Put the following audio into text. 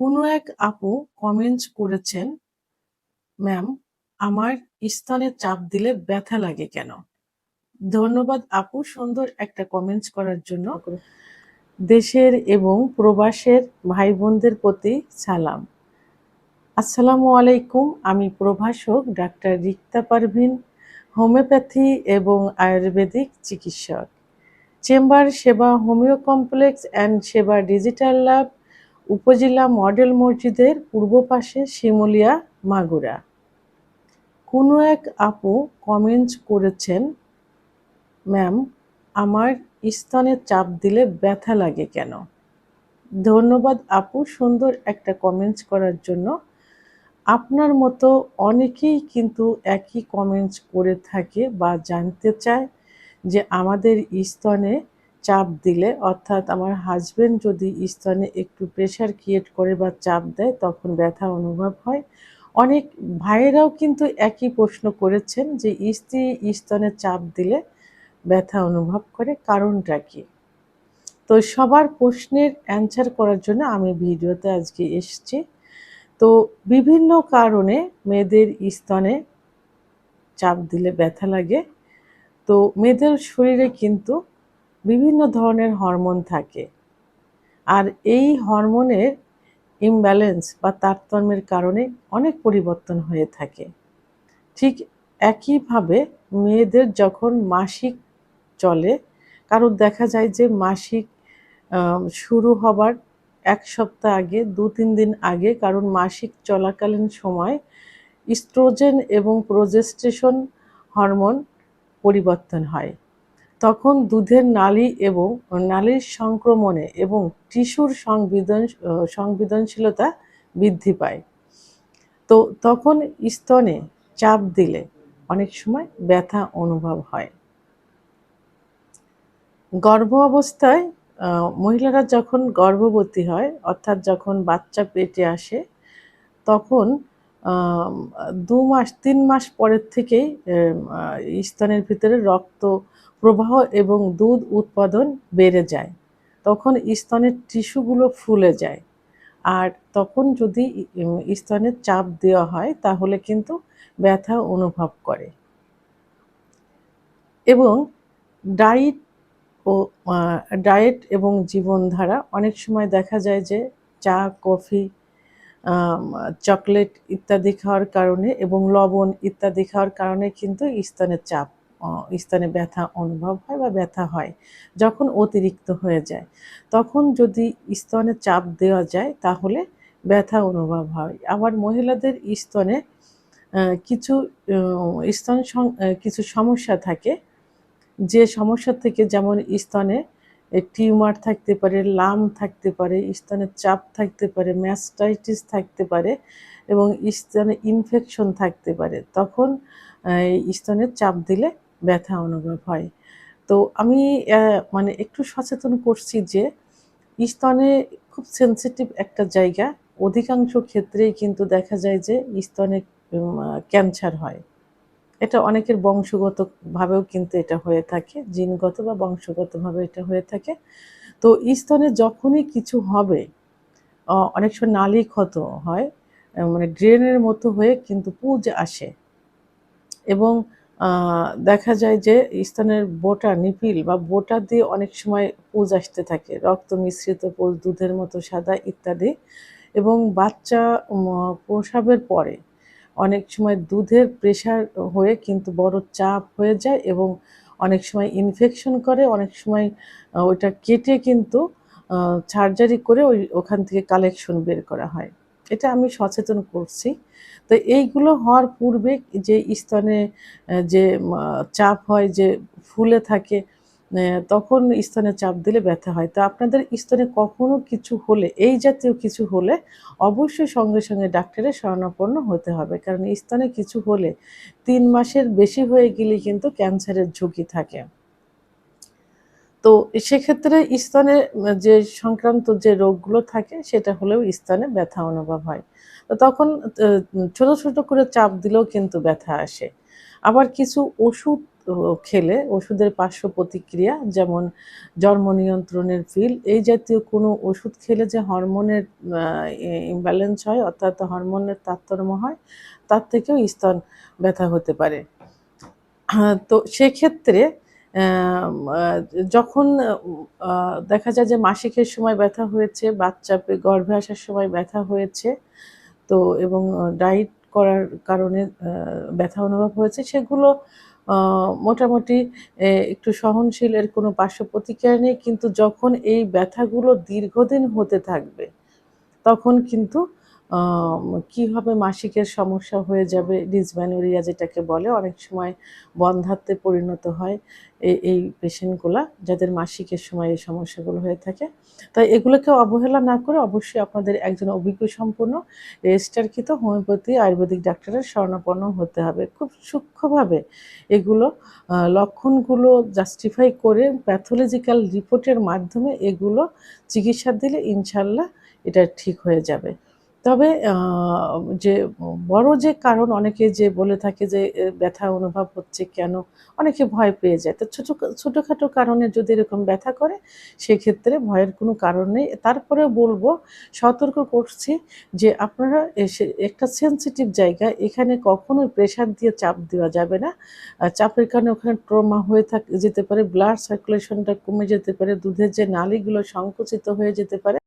কোনো এক আপু কমেন্টস করেছেন, ম্যাম, আমার স্তনে চাপ দিলে ব্যথা লাগে কেন? ধন্যবাদ আপু সুন্দর একটা কমেন্টস করার জন্য। দেশের এবং প্রবাসের ভাই বোনদের প্রতি সালাম। আসসালামু আলাইকুম। আমি প্রভাষক ডাক্তার রিক্তা পারভিন, হোমিওপ্যাথি এবং আয়ুর্বেদিক চিকিৎসক। চেম্বার সেবা হোমিও কমপ্লেক্স অ্যান্ড সেবা ডিজিটাল ল্যাব, উপজেলা মডেল মসজিদের পূর্ব পাশে, শিমুলিয়া, মাগুরা। কোনো এক আপু কমেন্টস করেছেন, ম্যাম, আমার স্তনে চাপ দিলে ব্যথা লাগে কেন? ধন্যবাদ আপু সুন্দর একটা কমেন্টস করার জন্য। আপনার মতো অনেকেই কিন্তু একই কমেন্টস করে থাকে বা জানতে চায় যে আমাদের স্তনে চাপ দিলে, অর্থাৎ আমার হাজবেন্ড যদি স্তনে একটু প্রেশার ক্রিয়েট করে বা চাপ দেয় তখন ব্যথা অনুভব হয়। অনেক ভাইয়েরাও কিন্তু একই প্রশ্ন করেছেন যে স্ত্রী স্তনে চাপ দিলে ব্যথা অনুভব করে, কারণটা কি? তো সবার প্রশ্নের অ্যান্সার করার জন্য আমি ভিডিওতে আজকে এসেছি। তো বিভিন্ন কারণে মেয়েদের স্তনে চাপ দিলে ব্যথা লাগে। তো মেয়েদের শরীরে কিন্তু বিভিন্ন ধরনের হরমোন থাকে, আর এই হরমোনের ইমব্যালেন্স বা তারতম্যের কারণে অনেক পরিবর্তন হয়ে থাকে। ঠিক একইভাবে মেয়েদের যখন মাসিক চলে, কারণ দেখা যায় যে মাসিক শুরু হবার ১ সপ্তাহ আগে, ২-৩ দিন আগে, কারণ মাসিক চলাকালীন সময় ইস্ট্রোজেন এবং প্রোজেস্টেশন হরমোন পরিবর্তন হয়। তখন দুধের নালী এবং নালীর সংক্রমণে এবং টিস্যুর সংবেদনশীলতা বৃদ্ধি পায়। তো তখন স্তনে চাপ দিলে অনেক সময় ব্যথা অনুভব হয়। গর্ভ অবস্থায় মহিলারা যখন গর্ভবতী হয়, অর্থাৎ যখন বাচ্চা পেটে আসে, তখন ২ মাস ৩ মাস পরের থেকেই স্তনের ভিতরে রক্ত প্রবাহ এবং দুধ উৎপাদন বেড়ে যায়। তখন স্তনের টিস্যুগুলো ফুলে যায়। আর তখন যদি স্তনে চাপ দেওয়া হয় তাহলে কিন্তু ব্যথা অনুভব করে। এবং ডায়েট ও ডায়েট এবং জীবনধারা, অনেক সময় দেখা যায় যে চা, কফি, চকলেট ইত্যাদি খাওয়ার কারণে এবং লবণ ইত্যাদি খাওয়ার কারণে কিন্তু স্তনের চাপ, স্তনে ব্যথা অনুভব হয় বা ব্যথা হয় যখন অতিরিক্ত হয়ে যায়। তখন যদি স্তনে চাপ দেওয়া যায় তাহলে ব্যথা অনুভব হয়। আবার মহিলাদের স্তনে কিছু কিছু সমস্যা থাকে, যে সমস্যা থেকে, যেমন স্তনে টিউমার থাকতে পারে, লাম্প থাকতে পারে, স্তনের চাপ থাকতে পারে, ম্যাস্টাইটিস থাকতে পারে এবং স্তনে ইনফেকশন থাকতে পারে। তখন স্তনের চাপ দিলে ব্যথা অনুভব হয়। তো আমি মানে একটু সচেতন করছি যে স্তনে খুব সেনসিটিভ একটা জায়গা। অধিকাংশ ক্ষেত্রেই কিন্তু দেখা যায় যে স্তনে ক্যান্সার হয়। এটা অনেকের বংশগতভাবেও কিন্তু এটা হয়ে থাকে, জিনগত বা বংশগতভাবে এটা হয়ে থাকে। তো স্তনে যখনই কিছু হবে, অনেক সময় নালী ক্ষত হয়, মানে ড্রেনের মতো হয়ে কিন্তু পুঁজ আসে এবং দেখা যায় যে স্তনের বোঁটা, নিপিল বা বোঁটা দিয়ে অনেক সময় পুঁজ আসতে থাকে, রক্ত মিশ্রিত পুঁজ, দুধের মতো সাদা ইত্যাদি। এবং বাচ্চা প্রসবের পরে অনেক সময় দুধের প্রেশার হয়ে কিন্তু বড় চাপ হয়ে যায় এবং অনেক সময় ইনফেকশন করে, অনেক সময় ওইটা কেটে কিন্তু সার্জারি করে ওখান থেকে কালেকশন বের করা হয়। এটা আমি সচেতন করছি। তো এইগুলো হওয়ার পূর্বে যে স্তনে যে চাপ হয়, যে ফুলে থাকে, তখন স্তনে চাপ দিলে ব্যথা হয়। তো আপনাদের স্তনে কখনো কিছু হলে, এই জাতীয় কিছু হলে অবশ্যই সঙ্গে সঙ্গে ডাক্তারের শরণাপন্ন হতে হবে, কারণ স্তনে কিছু হলে ৩ মাসের বেশি হয়ে গেলে কিন্তু ক্যান্সারের ঝুঁকি থাকে। তো সেক্ষেত্রে স্তনে যে সংক্রান্ত যে রোগগুলো থাকে সেটা হলেও স্তনে ব্যথা অনুভব হয়। তো তখন ছোট ছোট করে চাপ দিলেও কিন্তু ব্যথা আসে। আবার কিছু ওষুধ খেলে ওষুধের পার্শ্ব প্রতিক্রিয়া, যেমন জন্ম নিয়ন্ত্রণের পিল, এই জাতীয় কোনো ওষুধ খেলে যে হরমোনের ইমব্যালেন্স হয়, অর্থাৎ হরমোনের তারতম্য হয়, তার থেকেও স্তন ব্যথা হতে পারে। তো সেক্ষেত্রে যখন দেখা যায় যে মাসিকের সময় ব্যথা হয়েছে, বাচ্চা গর্ভে আসার সময় ব্যথা হয়েছে, তো এবং ডায়েট করার কারণে ব্যথা অনুভব হয়েছে, সেগুলো মোটামুটি একটু সহনশীল, এর কোনো পার্শ্ব প্রতিক্রিয়া নেই। কিন্তু যখন এই ব্যথাগুলো দীর্ঘদিন হতে থাকবে, তখন কিন্তু কি হবে, মাসিকের সমস্যা হয়ে যাবে, ডিসমেনোরিয়া যেটাকে বলে, অনেক সময় বন্ধ্যাত্বে পরিণত হয় এই পেশেন্টগুলা, যাদের মাসিকের সময় এই সমস্যাগুলো হয়ে থাকে। তাই এগুলোকে অবহেলা না করে অবশ্যই আপনাদের একজন অভিজ্ঞ সম্পন্ন রেজিস্টারকৃত হোমিওপ্যাথি আয়ুর্বেদিক ডাক্তারের শরণাপন্ন হতে হবে। খুব সূক্ষ্মভাবে এগুলো লক্ষণগুলো জাস্টিফাই করে প্যাথোলজিক্যাল রিপোর্টের মাধ্যমে এগুলো চিকিৎসা দিলে ইনশাল্লাহ এটা ঠিক হয়ে যাবে। তবে যে বড় যে কারণ, অনেকে যে বলে থাকে যে ব্যথা অনুভব হচ্ছে কেন, অনেকে ভয় পেয়ে যায়। তো ছোটোখাটো কারণে যদি এরকম ব্যথা করে, সেক্ষেত্রে ভয়ের কোনো কারণ নেই। তারপরেও বলবো, সতর্ক করছি যে আপনারা একটা সেনসিটিভ জায়গা, এখানে কখনোই প্রেশার দিয়ে চাপ দেওয়া যাবে না। চাপের কারণে ওখানে ট্রমা হয়ে যেতে পারে, ব্লাড সার্কুলেশনটা কমে যেতে পারে, দুধের যে নালীগুলো সংকুচিত হয়ে যেতে পারে।